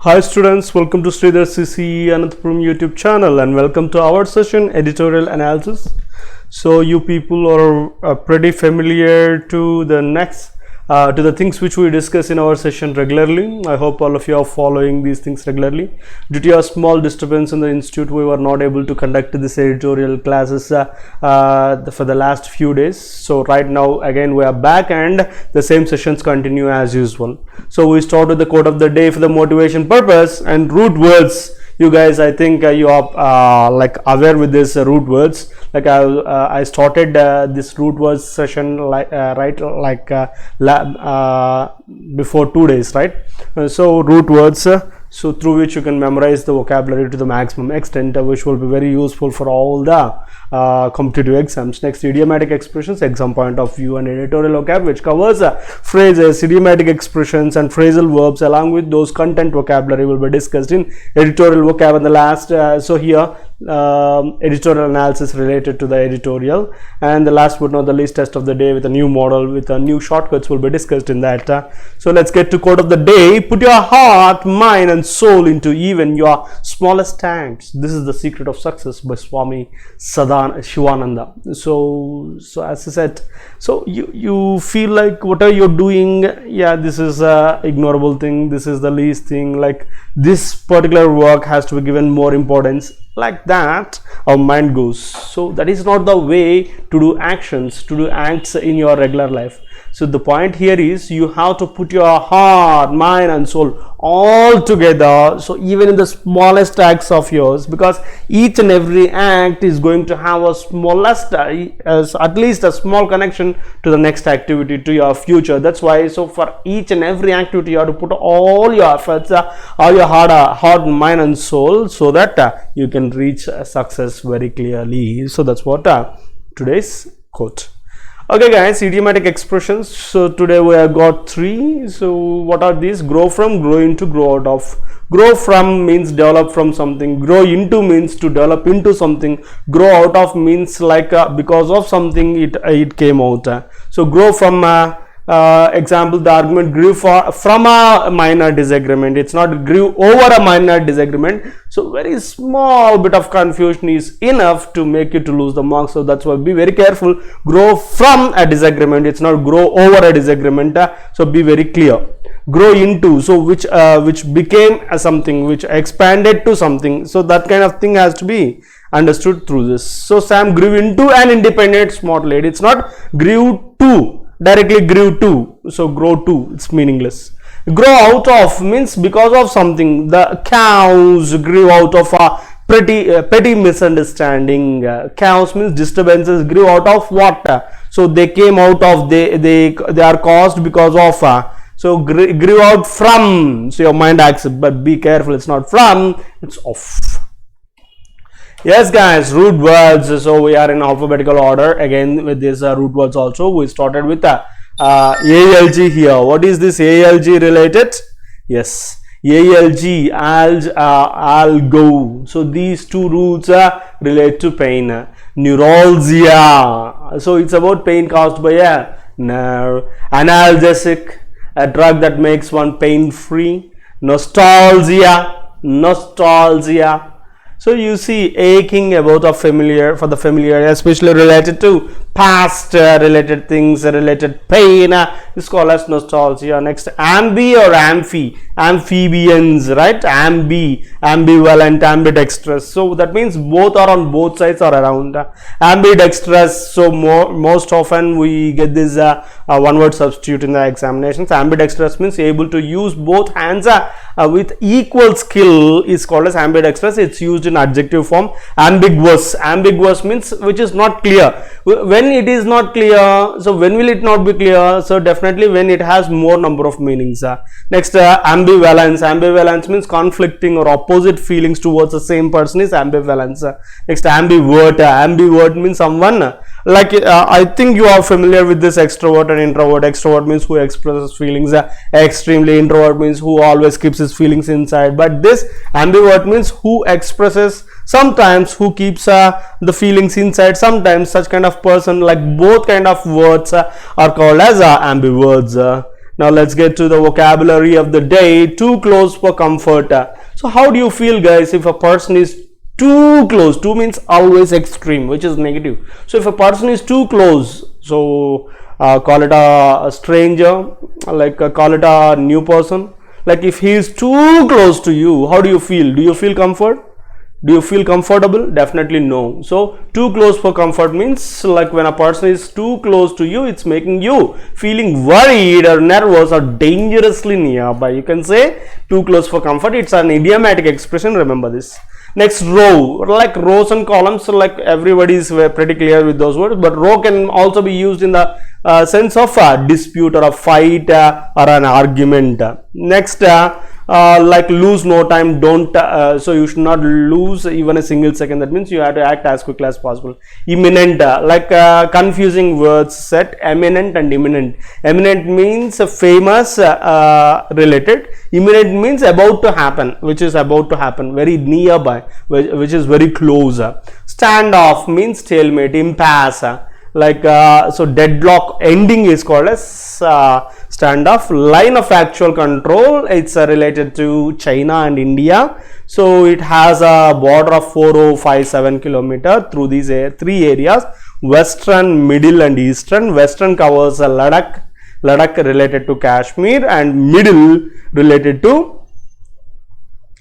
Hi students, welcome to Sreedhar'scce Anantapuramu YouTube channel and welcome to our session Editorial Analysis. So you people are pretty familiar to the things which we discuss in our session regularly. I hope all of you are following these things regularly. Due to a small disturbance in the institute, we were not able to conduct this editorial classes for the last few days. So right now again we are back and the same sessions continue as usual. So we start with the quote of the day for the motivation purpose and root words. You guys, I think you are like aware with this root words. Like I started this root words session before 2 days, right? So root words, so through which you can memorize the vocabulary to the maximum extent, which will be very useful for all the competitive exams. Next, idiomatic expressions, exam point of view, and editorial vocab, which covers phrases, idiomatic expressions and phrasal verbs along with those content vocabulary will be discussed in editorial vocab. And the last so here editorial analysis related to the editorial, and the last but not the least, test of the day with a new model with a new shortcuts will be discussed in that. So let's get to quote of the day. Put your heart, mind and soul into even your smallest acts. This is the secret of success by Swami Shivananda. So as I said, so you feel like what are you doing? Yeah, this is a ignorable thing, this is the least thing, like this particular work has to be given more importance, like that our mind goes. So that is not the way to do actions, to do acts in your regular life. So the point here is you have to put your heart, mind and soul all together, so even in the smallest acts of yours, because each and every act is going to have a smallest at least a small connection to the next activity, to your future. That's why, so for each and every activity you have to put all your efforts, all your heart, mind and soul, so that you can reach success very clearly. So that's what today's quote. Okay guys, idiomatic expressions. So today we have got 3. So what are these? Grow from, grow into, grow out of. Grow from means develop from something. Grow into means to develop into something. Grow out of means like because of something it came out. So grow from example, the argument grew from a minor disagreement. It's not grew over a minor disagreement. So very small bit of confusion is enough to make you to lose the mark. So that's why be very careful. Grow from a disagreement, it's not grow over a disagreement. So be very clear. Grow into, so which became something, which expanded to something. So that kind of thing has to be understood through this. So Sam grew into an independent smart lady. It's not grew to, directly grew to. So grow to, it's meaningless. Grow out of means because of something. The cows grew out of a petty misunderstanding. Chaos means disturbances. Grew out of what? So they came out of, they are caused because of. So grew out from. So your mind accepts, but be careful, it's not from, it's off. Yes guys, root words. So we are in alphabetical order again with this root words also. We started with ALG here. What is this ALG related? Yes, ALG, algo. So these two roots relate to pain. Neuralgia, so it's about pain caused by a nerve. Analgesic, a drug that makes one pain free. Nostalgia, so you see, aching about a familiar, for the familiar, especially related to past related things, related pain, is called as nostalgia. Next, ambi or amphibians, right? Ambivalent, ambidextrous. So that means both are on both sides or around. Ambidextrous, so most often we get this one word substitute in the examinations. Ambidextrous means able to use both hands with equal skill is called as ambidextrous. It's used in adjective form. Ambiguous means which is not clear. When it is not clear, so when will it not be clear? So definitely when it has more number of meanings. Next, ambivalence means conflicting or opposite feelings towards the same person is ambivalence. Next, ambivert means someone like I think you are familiar with this extrovert and introvert. Extrovert means who expresses feelings extremely, introvert means who always keeps his feelings inside, but this ambivert means who expresses sometimes, who keeps the feelings inside sometimes. Such kind of person, like both kind of words are called as ambiverts. Now let's get to the vocabulary of the day. Too close for comfort. So how do you feel, guys, if a person is too close? Too means always extreme, which is negative. So if a person is too close, so call it a stranger, like call it a new person. Like if he is too close to you, how do you feel? Do you feel comfort? Do you feel comfortable? Definitely no. So too close for comfort means like when a person is too close to you, it's making you feeling worried or nervous or dangerously nearby. You can say too close for comfort. It's an idiomatic expression. Remember this. Next, row, like rows and columns, so like everybody is pretty clear with those words, but row can also be used in the sense of a dispute or a fight or an argument. Next, like lose no time, don't, so you should not lose even a single second. That means you have to act as quickly as possible. Imminent, like confusing words set, eminent and imminent. Eminent means famous, related. Imminent means about to happen, which is about to happen, very nearby, which is very close. Standoff means stalemate, impasse. Like so deadlock ending is called as standoff. Line of actual control, it's related to China and India. So it has a border of 4057 kilometer through these three areas: western, middle and eastern. Western covers Ladakh related to Kashmir, and middle related to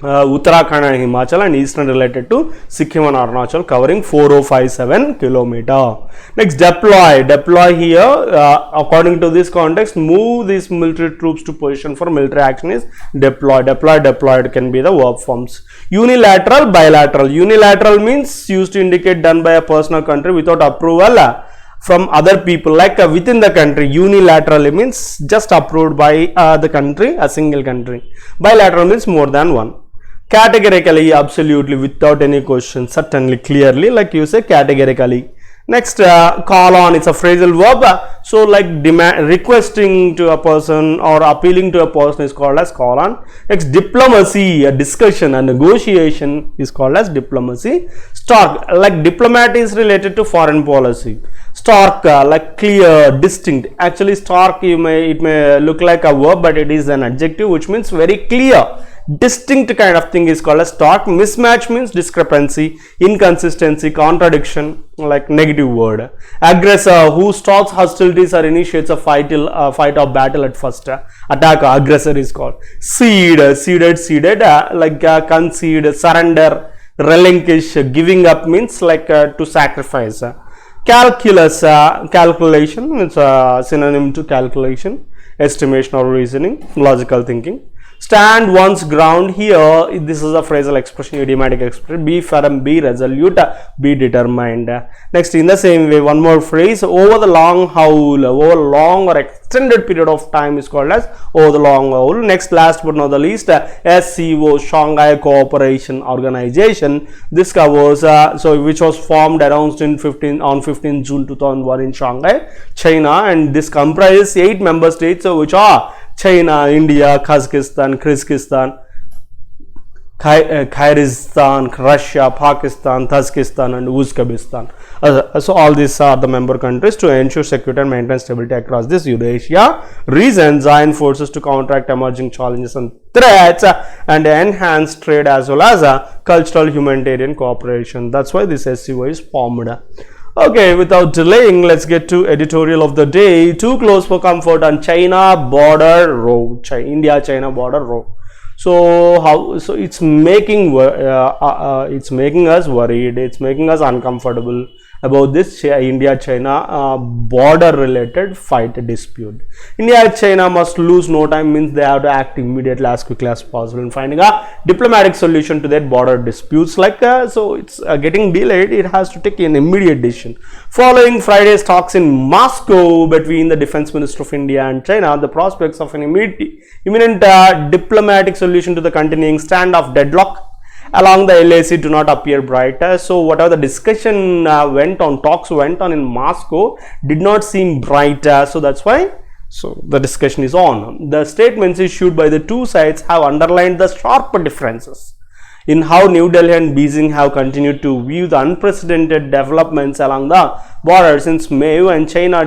Uttarakhand and Himachal, and eastern related to Sikkim and Arunachal, covering 4057 kilometer. Next, deploy here, according to this context, move these military troops to position for military action is deploy. Deployed can be the verb forms. Unilateral, bilateral. Unilateral means used to indicate done by a person or country without approval from other people, like within the country. Unilaterally means just approved by the country, a single country. Bilateral means more than one. Categorically, absolutely, without any question, certainly, clearly, like you say categorically. Next, call on, it's a phrasal verb. So like requesting to a person or appealing to a person is called as call on. Next, diplomacy, a discussion, a negotiation is called as diplomacy. Stark, like diplomat is related to foreign policy. Stark, like clear, distinct. Actually, stark, it may look like a verb, but it is an adjective, which means very clear, distinct kind of thing is called as stark. Mismatch means discrepancy, inconsistency, contradiction, like negative word. Aggressor, who starts hostilities or initiates a fight or battle at first. Attack, aggressor is called. Ceded, like concede, surrender, relinquish. Giving up means like to sacrifice. Calculus, calculation, it's a synonym to calculation, estimation or reasoning, logical thinking. Stand one's ground, here this is a phrasal expression, idiomatic expression. Be firm, be resolute, be determined. Next, in the same way, one more phrase, over the long haul. Over long or extended period of time is called as over the long haul. Next, last but not the least, SCO, Shanghai Cooperation Organization. This covers so which was formed around on 15 June 2001 in Shanghai, China, and this comprises 8 member states, which are China, India, Kazakhstan, Kyrgyzstan, Kyrgyzstan, Russia, Pakistan, Tajikistan and Uzbekistan. So all these are the member countries to ensure security and maintain stability across this Eurasia region. Join forces to counteract emerging challenges and threats and enhance trade as well as cultural humanitarian cooperation. That's why this SCO is formed. Okay, without delaying, let's get to editorial of the day. Too close for comfort on China border row. India-China border row. So how? So it's making us worried. It's making us uncomfortable about this India-China border related fight dispute. India-China must lose no time means they have to act immediately as quickly as possible in finding a diplomatic solution to their border disputes. Like so it's getting delayed, it has to take an immediate decision. Following Friday's talks in Moscow between the defense minister of India and China, the prospects of an imminent diplomatic solution to the continuing standoff deadlock along the LAC do not appear bright. So whatever the discussion talks went on in Moscow did not seem bright. So that's why the discussion is on. The statements issued by the two sides have underlined the sharp differences in how New Delhi and Beijing have continued to view the unprecedented developments along the border since May, when China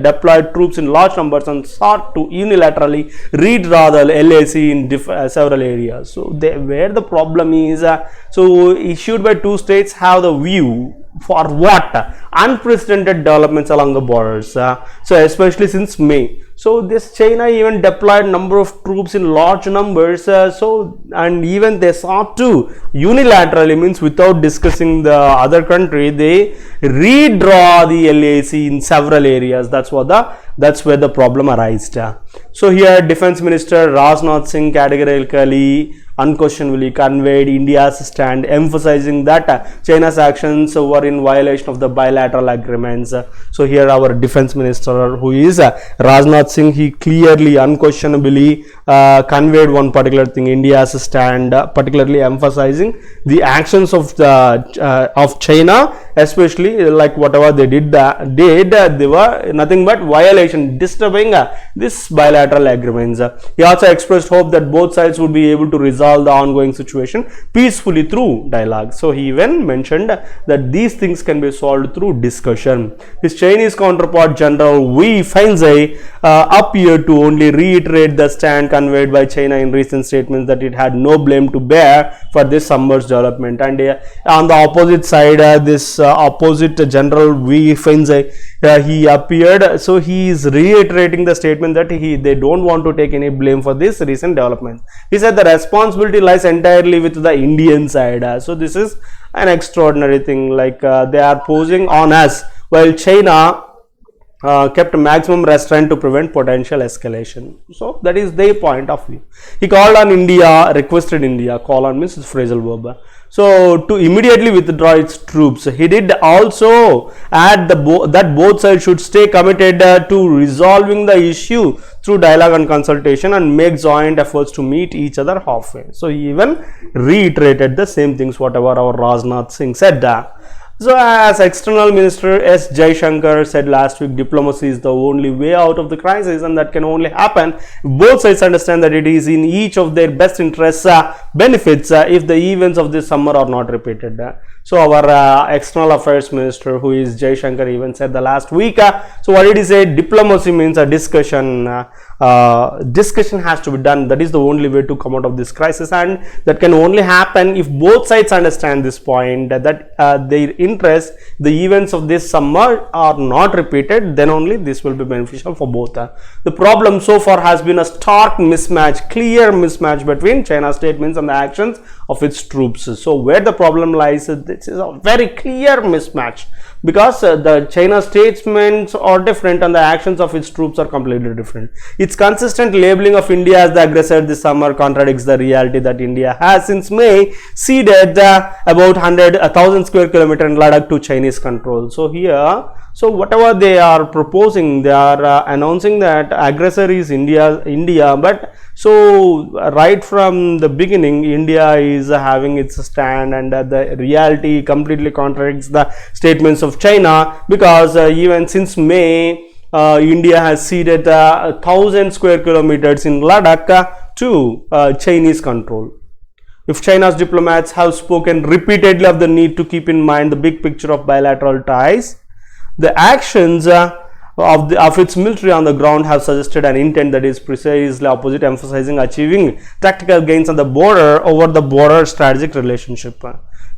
deployed troops in large numbers and sought to unilaterally redraw the LAC in several areas. So where the problem is, so issued by two states have the view for what? Unprecedented developments along the borders. So especially since May. So this China even deployed number of troops in large numbers. And even they sought to unilaterally, means without discussing the other country, they redraw the LAC in several areas. That's where the problem arose. So here Defense Minister Rajnath Singh categorically, unquestionably conveyed India's stand, emphasizing that China's actions were in violation of the bilateral agreements. So here our Defense Minister, who is Rajnath Singh, he clearly, unquestionably conveyed one particular thing, India's stand, particularly emphasizing the actions of China, especially like whatever they did, they were nothing but violation, disturbing this bilateral agreements. He also expressed hope that both sides would be able to resolve the ongoing situation peacefully through dialogue. So he even mentioned that these things can be solved through discussion. His Chinese counterpart General Wei Fenzhai appeared to only reiterate the stand conveyed by China in recent statements, that it had no blame to bear for this summer's development. And on the opposite side, this opposite General Wei Fenzhai, he appeared, so he is reiterating the statement that they don't want to take any blame for this recent development. He said the responsibility lies entirely with the Indian side. So this is an extraordinary thing, like they are posing on us, while China kept maximum restraint to prevent potential escalation. So that is their point of view. He called on India, requested India, call on means phrasal verb, so to immediately withdraw its troops. He did also add that both sides should stay committed to resolving the issue through dialogue and consultation, and make joint efforts to meet each other halfway. So he even reiterated the same things whatever our Rajnath Singh said. So as External Minister S. Jaishankar said last week, diplomacy is the only way out of the crisis, and that can only happen if both sides understand that it is in each of their best interests benefits if the events of this summer are not repeated. So our External Affairs Minister, who is Jaishankar, even said the last week, so what did he say? Diplomacy means a discussion. Discussion has to be done. That is the only way to come out of this crisis, and that can only happen if both sides understand this point, that their interest, the events of this summer are not repeated, then only this will be beneficial for both. The problem so far has been a stark mismatch, clear mismatch between China's statements and the actions of its troops. So where the problem lies, this is a very clear mismatch, because the China statements are different and the actions of its troops are completely different. Its consistent labeling of India as the aggressor this summer contradicts the reality that India has since May ceded about 1,000 square kilometers in Ladakh to Chinese control. So here, so whatever they are proposing, they are announcing that aggressor is India, but so right from the beginning, India is having its stand, and the reality completely contradicts the statements of China, because even since May, India has ceded 1,000 square kilometers in Ladakh to Chinese control. If China's diplomats have spoken repeatedly of the need to keep in mind the big picture of bilateral ties, the actions of its military on the ground have suggested an intent that is precisely opposite, emphasizing achieving tactical gains on the border over the border strategic relationship.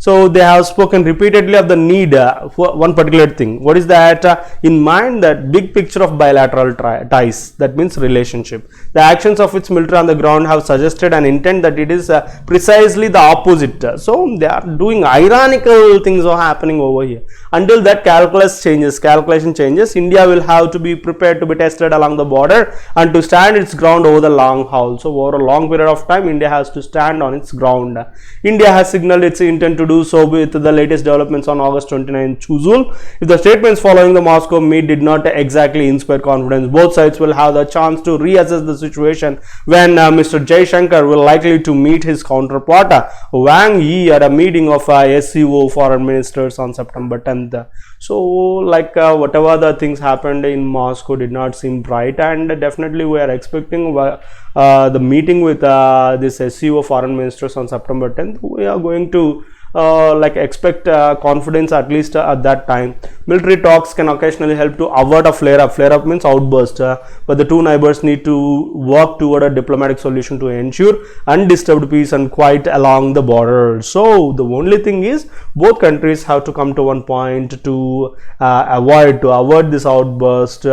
So they have spoken repeatedly of the need for one particular thing. What is that? In mind that big picture of bilateral ties, that means relationship. The actions of its military on the ground have suggested an intent that it is precisely the opposite. So they are doing ironical things are happening over here. Until that calculation changes, India will have to be prepared to be tested along the border and to stand its ground over the long haul. So over a long period of time, India has to stand on its ground. India has signaled its intent to do so with the latest developments on August 29 Chuzul. If the statements following the Moscow meet did not exactly inspire confidence, both sides will have the chance to reassess the situation when Mr. Jaishankar will likely to meet his counterpart Wang Yi at a meeting of SCO foreign ministers on September 10th. So like whatever the things happened in Moscow did not seem bright, and definitely we are expecting the meeting with this SEO foreign ministers on September 10th, we are going to like expect confidence at least at that time. Military talks can occasionally help to avert a flare-up. Flare-up means outburst, but the two neighbors need to work toward a diplomatic solution to ensure undisturbed peace and quiet along the border. So the only thing is both countries have to come to one point to avert this outburst,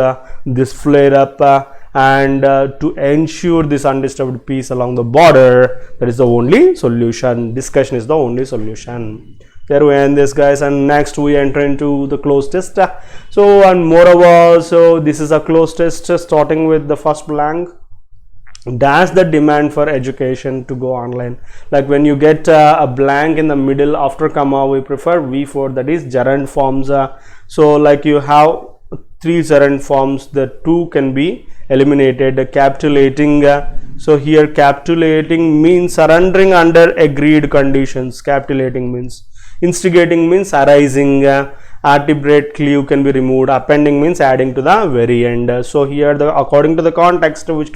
this flare-up, and to ensure this undisturbed peace along the border. That is the only solution. Discussion is the only solution. There we end this, guys, and next we enter into the close test. So, and moreover, so this is a close test starting with the first blank. Dash the demand for education to go online. Like when you get a blank in the middle after comma, we prefer V4, that is gerund forms. So like you have 3 gerund forms, the 2 can be eliminated. Capitulating, so here capitulating means surrendering under agreed conditions. Capitulating means instigating means arising. Articulate clue can be removed. Appending means adding to the very end. So here according to the context, which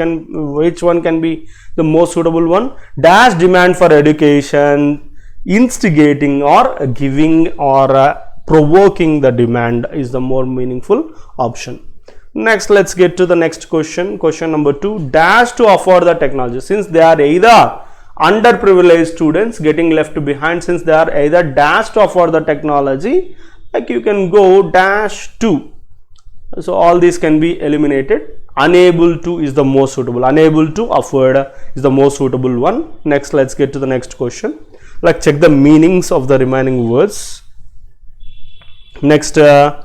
one can be the most suitable one? Dash demand for education, instigating or giving or provoking the demand is the more meaningful option. Next, let's get to the next question. Question number 2. Dash to afford the technology. Since they are either underprivileged students getting left behind, since they are either dash to afford the technology, like you can go dash to. So all these can be eliminated. Unable to is the most suitable. Unable to afford is the most suitable one. Next, let's get to the next question. Like check the meanings of the remaining words. Next, yeah.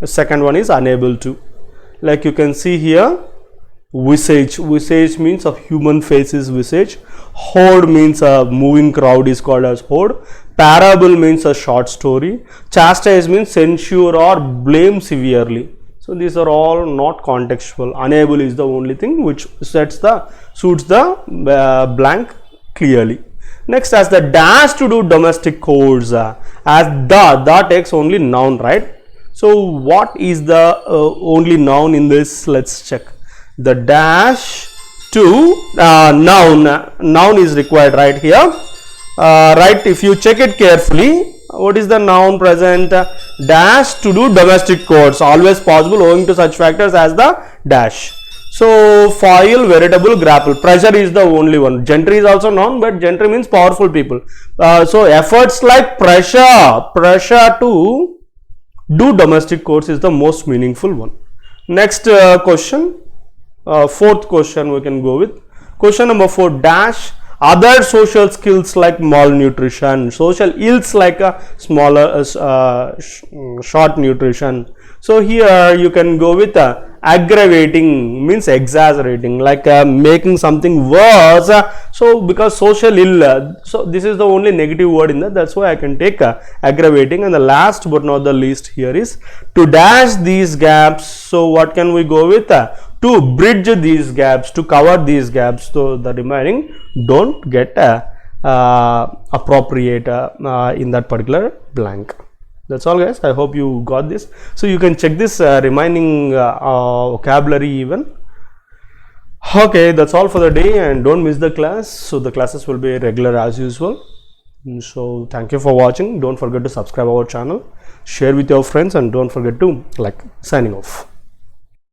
The second one is unable to. Like you can see here, visage. Visage means a human face is visage. Horde means a moving crowd is called as horde. Parable means a short story. Chastise means censure or blame severely. So these are all not contextual. Unable is the only thing which suits the blank clearly. Next, as the dash to do domestic chores, as the takes only noun, right? So what is the only noun in this? Let's check. The dash to noun is required right here. Right, if you check it carefully, what is the noun present? Dash to do domestic chores, always possible owing to such factors as the dash. So foil, veritable, grapple. Pressure is the only one. Gentry is also noun, but gentry means powerful people. So efforts like pressure to do domestic chores is the most meaningful one. Next question, fourth question we can go with. Question number 4. Dash other social skills like malnutrition, social ills like a smaller short nutrition. So here you can go with aggravating means exaggerating, like making something worse. So because social ill, so this is the only negative word in that, that's why I can take aggravating. And the last but not the least here is to dash these gaps. So what can we go with? To bridge these gaps, to cover these gaps. So the remaining don't get appropriate in that particular blank. That's all, guys. I hope you got this. So you can check this remaining vocabulary even. Okay, that's all for the day, and don't miss the class. So the classes will be regular as usual. So thank you for watching. Don't forget to subscribe our channel, share with your friends, and don't forget to like. Signing off.